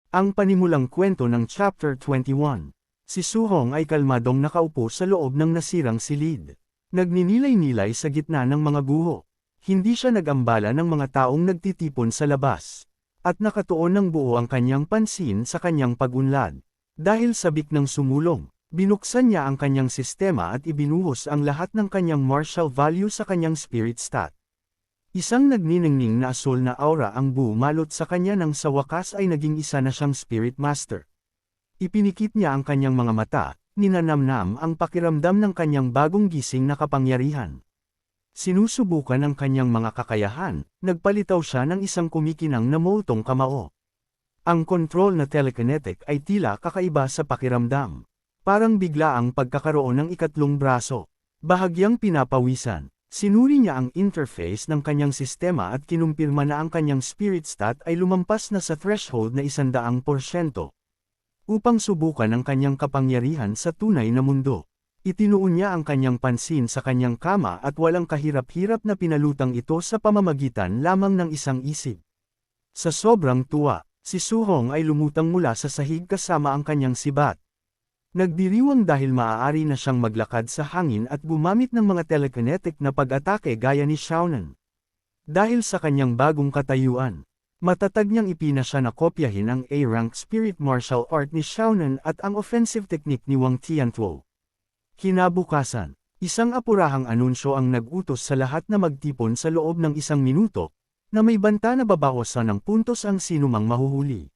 Ang panimulang kwento ng Chapter 21. Si Su-hong ay kalmadong nakaupo sa loob ng nasirang silid. Nagninilay-nilay sa gitna ng mga guho. Hindi siya nag-ambala ng mga taong nagtitipon sa labas. At nakatuon ng buo ang kanyang pansin sa kanyang pag-unlad. Dahil sabik ng sumulong, binuksan niya ang kanyang sistema at ibinuhos ang lahat ng kanyang martial value sa kanyang spirit stat. Isang nagniningning na asul na aura ang bumalot sa kanya nang sa wakas ay naging isa na siyang spirit master. Ipinikit niya ang kanyang mga mata, ninanamnam ang pakiramdam ng kanyang bagong gising na kapangyarihan. Sinusubukan ang kanyang mga kakayahan, nagpalitaw siya ng isang kumikinang na moltong kamao. Ang kontrol na telekinetic ay tila kakaiba sa pakiramdam. Parang bigla ang pagkakaroon ng ikatlong braso. Bahagyang pinapawisan. Sinuri niya ang interface ng kanyang sistema at kinumpirma na ang kanyang spirit stat ay lumampas na sa threshold na 100%. Upang subukan ang kanyang kapangyarihan sa tunay na mundo. Itinuon niya ang kanyang pansin sa kanyang kama at walang kahirap-hirap na pinalutang ito sa pamamagitan lamang ng isang isip. Sa sobrang tuwa, si Su-hong ay lumutang mula sa sahig kasama ang kanyang sibat. Nagdiriwang dahil maaari na siyang maglakad sa hangin at gumamit ng mga telekinetic na pag-atake gaya ni Xiaonan. Dahil sa kanyang bagong katayuan, matatag niyang ipinasya na kopyahin ang A-rank spirit martial art ni Xiaonan at ang offensive technique ni Wang Tiantuo. Kinabukasan, isang apurahang anunsyo ang nag-utos sa lahat na magtipon sa loob ng 1 minuto, na may banta na babawasan ng puntos ang sinumang mahuhuli.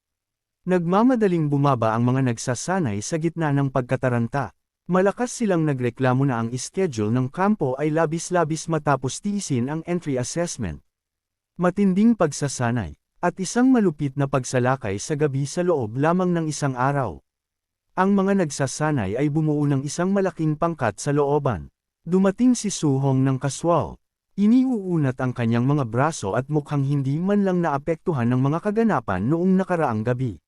Nagmamadaling bumaba ang mga nagsasanay sa gitna ng pagkataranta. Malakas silang nagreklamo na ang schedule ng kampo ay labis-labis matapos tiisin ang entry assessment. Matinding pagsasanay, at isang malupit na pagsalakay sa gabi sa loob lamang ng 1 araw. Ang mga nagsasanay ay bumuo ng isang malaking pangkat sa looban. Dumating si Su-hong ng kaswal. Iniuunat ang kanyang mga braso at mukhang hindi man lang naapektuhan ng mga kaganapan noong nakaraang gabi.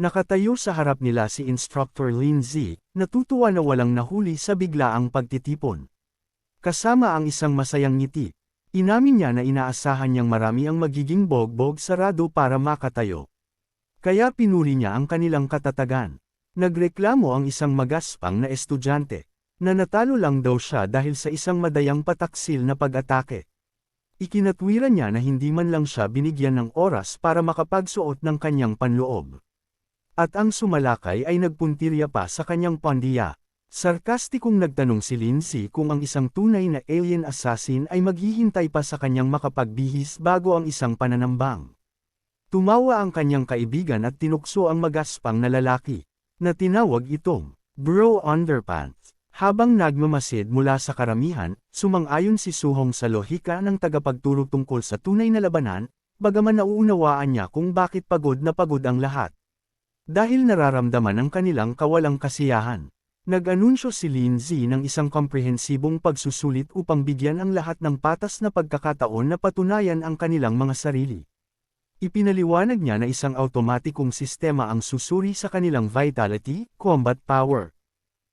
Nakatayo sa harap nila si Instructor Lin Zi, natutuwa na walang nahuli sa biglaang pagtitipon. Kasama ang isang masayang ngiti, inamin niya na inaasahan niyang marami ang magiging bogbog sarado para makatayo. Kaya pinuri niya ang kanilang katatagan. Nagreklamo ang isang magaspang na estudyante, na natalo lang daw siya dahil sa isang madayang pataksil na pag-atake. Ikinatwiran niya na hindi man lang siya binigyan ng oras para makapagsuot ng kanyang panloob. At ang sumalakay ay nagpuntirya pa sa kanyang pandiya. Sarkastikong nagtanong si Lin Zi kung ang isang tunay na alien assassin ay maghihintay pa sa kanyang makapagbihis bago ang isang pananambang. Tumawa ang kanyang kaibigan at tinukso ang magaspang na lalaki, na tinawag itong Bro Underpants. Habang nagmamasid mula sa karamihan, sumang-ayon si Su-hong sa lohika ng tagapagturo tungkol sa tunay na labanan, bagaman nauunawaan niya kung bakit pagod na pagod ang lahat. Dahil nararamdaman ang kanilang kawalang kasiyahan. Nag-anunsyo si Lin Zi ng isang komprehensibong pagsusulit upang bigyan ang lahat ng patas na pagkakataon na patunayan ang kanilang mga sarili. Ipinaliwanag niya na isang automatikong sistema ang susuri sa kanilang vitality, combat power,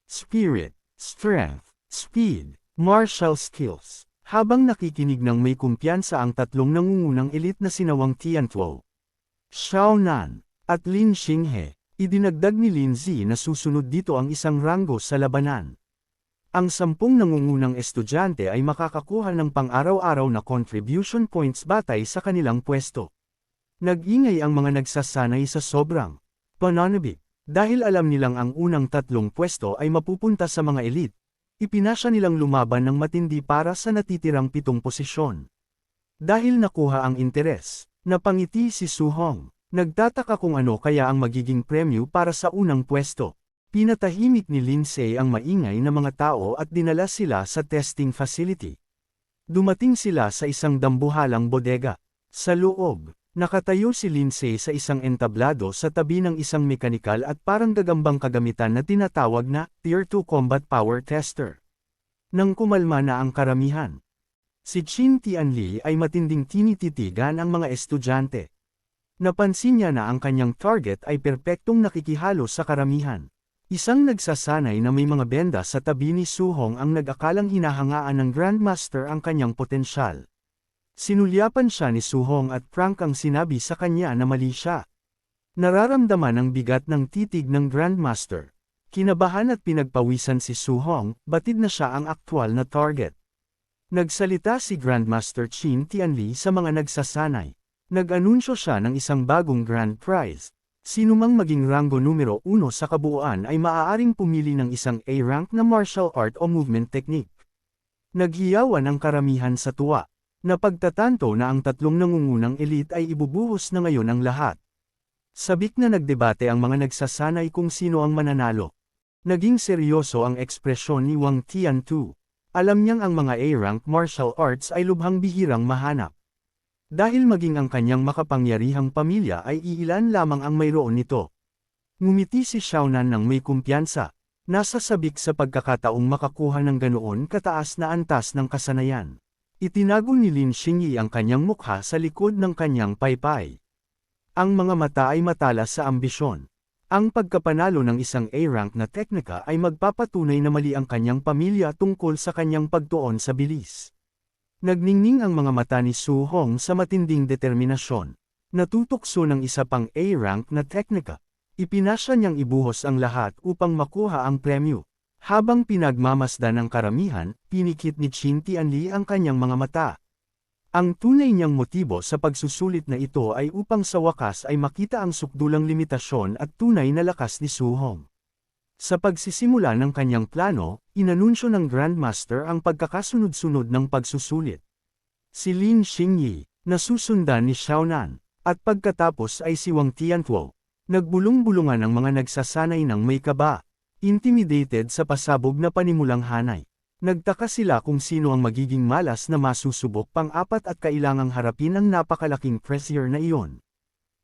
spirit, strength, speed, martial skills. Habang nakikinig ng may kumpiyansa ang tatlong nangungunang elite na sina Wang Tiantuo, Xiaonan, at Lin Xinghe, idinagdag ni Lin Zi na susunod dito ang isang ranggo sa labanan. Ang 10 nangungunang estudyante ay makakakuha ng pang-araw-araw na contribution points batay sa kanilang pwesto. Nag-ingay ang mga nagsasanay sa sobrang pananabik. Dahil alam nilang ang unang 3 pwesto ay mapupunta sa mga elite, ipinasya nilang lumaban ng matindi para sa natitirang 7 posisyon. Dahil nakuha ang interes, napangiti si Su-hong. Nagtataka kung ano kaya ang magiging premyo para sa unang pwesto. Pinatahimik ni Lin Zi ang maingay na mga tao at dinala sila sa testing facility. Dumating sila sa isang dambuhalang bodega. Sa loob, nakatayo si Lin Zi sa isang entablado sa tabi ng isang mekanikal at parang gagambang kagamitan na tinatawag na Tier 2 Combat Power Tester. Nang kumalma na ang karamihan, si Qin Tianli ay matinding tinititigan ang mga estudyante. Napansin niya na ang kanyang target ay perpektong nakikihalo sa karamihan. Isang nagsasanay na may mga benda sa tabi ni Su-hong ang nag-akalang hinahangaan ng Grandmaster ang kanyang potensyal. Sinulyapan siya ni Su-hong at prank ang sinabi sa kanya na mali siya. Nararamdaman ang bigat ng titig ng Grandmaster. Kinabahan at pinagpawisan si Su Hong, batid na siya ang aktwal na target. Nagsalita si Grandmaster Qin Tianli sa mga nagsasanay. Nag-anunsyo siya ng isang bagong grand prize. Sinumang maging ranggo numero 1 sa kabuuan ay maaaring pumili ng isang A-rank na martial art o movement technique. Naghiyawan ang karamihan sa tuwa. Napagtatanto na ang tatlong nangungunang elite ay ibubuhos na ngayon ang lahat. Sabik na nagdebate ang mga nagsasanay kung sino ang mananalo. Naging seryoso ang ekspresyon ni Wang Tiantu. Alam niyang ang mga A-rank martial arts ay lubhang bihirang mahanap. Dahil maging ang kanyang makapangyarihang pamilya ay iilan lamang ang mayroon nito. Ngumiti si Xiaonan ng may kumpiyansa. Nasa sabik sa pagkakataong makakuha ng ganoon kataas na antas ng kasanayan. Itinago ni Lin Xingyi ang kanyang mukha sa likod ng kanyang paypay. Ang mga mata ay matalas sa ambisyon. Ang pagkapanalo ng isang A-rank na teknika ay magpapatunay na mali ang kanyang pamilya tungkol sa kanyang pagtuon sa bilis. Nagningning ang mga mata ni Su Hong sa matinding determinasyon. Natutokso ng isa pang A-rank na teknika. Ipinasya niyang ibuhos ang lahat upang makuha ang premyo. Habang pinagmamasdan ng karamihan, pinikit ni Qin Tianli ang kanyang mga mata. Ang tunay niyang motibo sa pagsusulit na ito ay upang sa wakas ay makita ang sukdulang limitasyon at tunay na lakas ni Su Hong. Sa pagsisimula ng kanyang plano, inanunsyo ng Grandmaster ang pagkakasunod-sunod ng pagsusulit. Si Lin Xingyi, nasusundan ni Xiaonan, at pagkatapos ay si Wang Tiantuo. Nagbulong-bulungan ang mga nagsasanay ng may kaba, intimidated sa pasabog na panimulang hanay. Nagtaka sila kung sino ang magiging malas na masusubok pang-apat at kailangang harapin ang napakalaking pressure na iyon.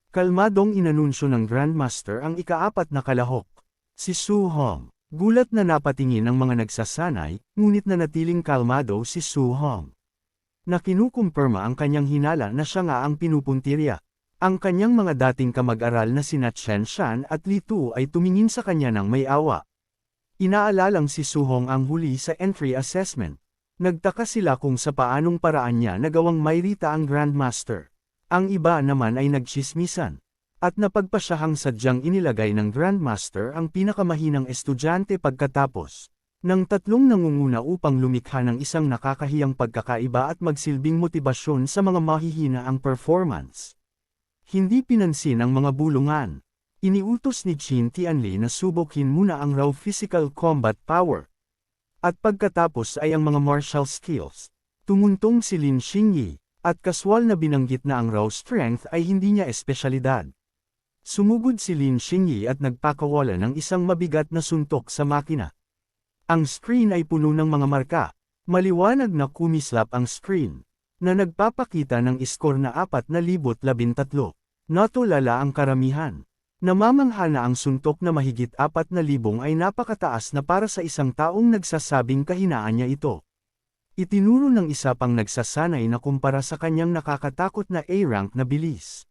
Kalmadong inanunsyo ng Grandmaster ang ika-4 na kalahok. Si Su Hong. Gulat na napatingin ang mga nagsasanay, ngunit nanatiling kalmado si Su Hong. Nakinukumpirma ang kanyang hinala na siya nga ang pinupuntirya. Ang kanyang mga dating kamag-aral na sina Chen Shan at Li Tu ay tumingin sa kanya ng may awa. Inaalalang si Su Hong ang huli sa entry assessment. Nagtaka sila kung sa paanong paraan niya nagawang mayrita ang Grandmaster. Ang iba naman ay nagtsismisan. At napagpasyahang sadyang inilagay ng Grandmaster ang pinakamahinang estudyante pagkatapos ng tatlong nangunguna upang lumikha ng isang nakakahiyang pagkakaiba at magsilbing motibasyon sa mga mahihina ang performance. Hindi pinansin ang mga bulungan. Iniutos ni Qin Tianli na subukin muna ang raw physical combat power. At pagkatapos ay ang mga martial skills. Tumuntong si Lin Xingyi, at kaswal na binanggit na ang raw strength ay hindi niya espesyalidad. Sumugod si Lin Xingyi at nagpakawala ng isang mabigat na suntok sa makina. Ang screen ay puno ng mga marka. Maliwanag na kumislap ang screen, na nagpapakita ng iskor na 4,013. Natulala ang karamihan. Namamangha na ang suntok na mahigit 4,000 ay napakataas na para sa isang taong nagsasabing kahinaan niya ito. Itinuro ng isa pang nagsasanay na kumpara sa kanyang nakakatakot na A-rank na bilis.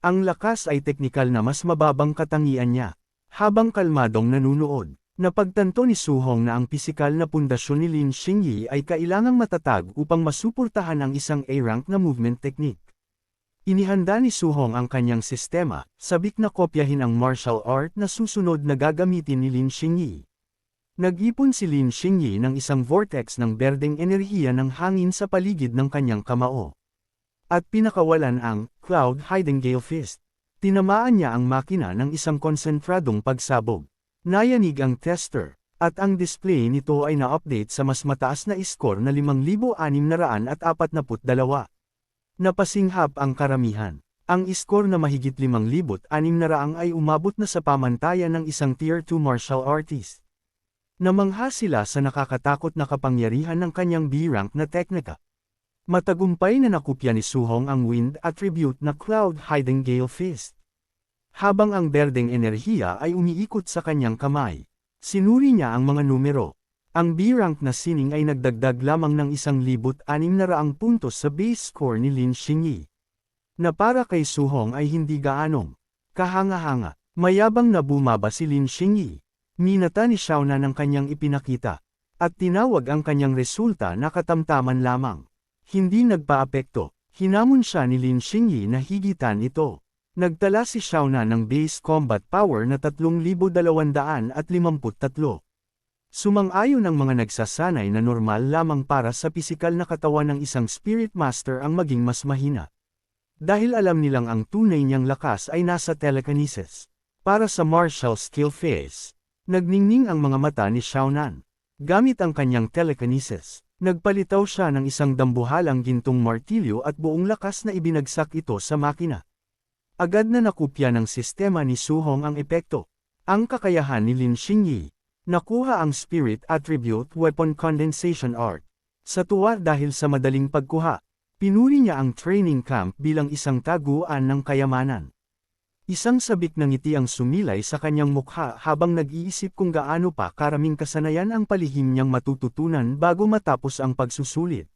Ang lakas ay teknikal na mas mababang katangian niya. Habang kalmadong nanunood, napagtanto ni Su Hong na ang pisikal na pundasyon ni Lin Xingyi ay kailangang matatag upang masuportahan ang isang A-rank na movement technique. Inihanda ni Su Hong ang kanyang sistema, sabik na kopyahin ang martial art na susunod na gagamitin ni Lin Xingyi. Nag-ipon si Lin Xingyi ng isang vortex ng berdeng enerhiya ng hangin sa paligid ng kanyang kamao. At pinakawalan ang Cloud Hiding Gale Fist. Tinamaan niya ang makina ng isang konsentradong pagsabog. Nayanig ang tester, at ang display nito ay na-update sa mas mataas na iskor na 5,642. Napasinghap ang karamihan. Ang iskor na mahigit 5,600 ay umabot na sa pamantayan ng isang Tier 2 martial artist. Namangha sila sa nakakatakot na kapangyarihan ng kanyang B-rank na teknika. Matagumpay na nakupya ni Su Hong ang wind attribute na Cloud Hiding Gale Fist. Habang ang berdeng enerhiya ay umiikot sa kanyang kamay, sinuri niya ang mga numero. Ang B-rank na sining ay nagdagdag lamang ng 1,600 puntos sa base score ni Lin Xingyi. Na para kay Su Hong ay hindi gaanong kahanga-hanga. Mayabang na bumaba si Lin Xingyi. Minata ni Xiaonan ang kanyang ipinakita. At tinawag ang kanyang resulta na katamtaman lamang. Hindi nagpaapekto. Hinamon siya ni Lin Xingyi na higitan ito. Nagtala si Xiaonan ng base combat power na 3,253. Sumang-ayon ang mga nagsasanay na normal lamang para sa pisikal na katawan ng isang Spirit Master ang maging mas mahina. Dahil alam nilang ang tunay niyang lakas ay nasa telekinesis. Para sa martial skill phase, nagningning ang mga mata ni Xiaonan. Gamit ang kanyang telekinesis, nagpalitaw siya ng isang dambuhalang gintong martilyo at buong lakas na ibinagsak ito sa makina. Agad na nakupya ng sistema ni Su Hong ang epekto. Ang kakayahan ni Lin Xingyi. Nakuha ang Spirit Attribute Weapon Condensation Art. Sa tuwa dahil sa madaling pagkuha, pinuri niya ang training camp bilang isang taguan ng kayamanan. Isang sabik ng ngiti ang sumilay sa kanyang mukha habang nag-iisip kung gaano pa karaming kasanayan ang palihim niyang matututunan bago matapos ang pagsusulit.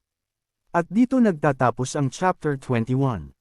At dito nagtatapos ang Chapter 21.